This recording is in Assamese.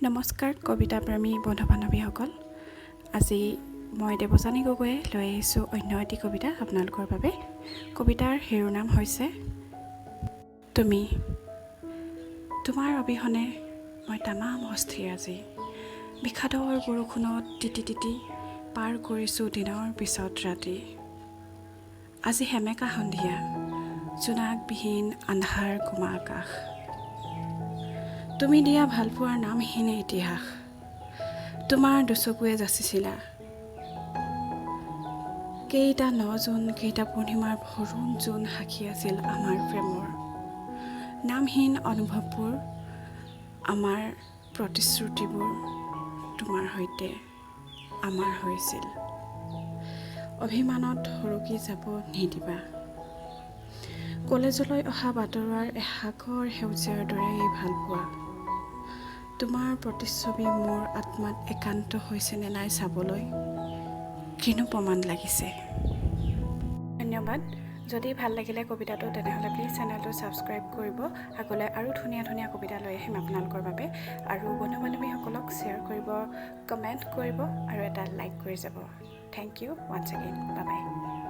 নমস্কাৰ কবিতা প্ৰেমী বন্ধু বান্ধৱীসকল। আজি মই দেৱযানী গগৈয়ে লৈ আহিছোঁ অন্য এটি কবিতা আপোনালোকৰ বাবে। কবিতাৰ শিৰোনাম হৈছে তুমি। তোমাৰ অবিহনে মই তামাম অস্থিৰ আজি। বিষাদৰ বৰষুণত তিতি তিতি পাৰ কৰিছোঁ দিনৰ পিছত ৰাতি। আজি সেমেকা সন্ধিয়া, জোনাকবিহীন আন্ধাৰ গোমা আকাশ। তুমি দিয়া ভালপোৱাৰ নামহীন ইতিহাস, তোমাৰ দুচকুৱে যাচিছিলা কেইটা ৯ জুন, কেইটা পূৰ্ণিমাৰ ভৰুণ জোন সাক্ষী আছিল আমাৰ প্ৰেমৰ। নামহীন অনুভৱবোৰ, আমাৰ প্ৰতিশ্ৰুতিবোৰ তোমাৰ সৈতে আমাৰ হৈছিল। অভিমানত সৰকি যাব নিদিবা। কলেজলৈ অহা বাটৰুৱাৰ এসাগৰ সেউজীয়াৰ দৰে এই ভালপোৱা। তোমাৰ প্ৰতিচ্ছবি মোৰ আত্মাত একান্ত হৈছেনে নাই চাবলৈ কিনো প্ৰমাণ লাগিছে। ধন্যবাদ। যদি ভাল লাগিলে কবিতাটো তেনেহ'লে প্লিজ চেনেলটো ছাবস্ক্ৰাইব কৰিব। আগলৈ আৰু ধুনীয়া ধুনীয়া কবিতা লৈ আহিম আপোনালোকৰ বাবে। আৰু বন্ধু বান্ধৱীসকলক শ্বেয়াৰ কৰিব, কমেণ্ট কৰিব আৰু এটা লাইক কৰি যাব। Thank you once again. Bye by.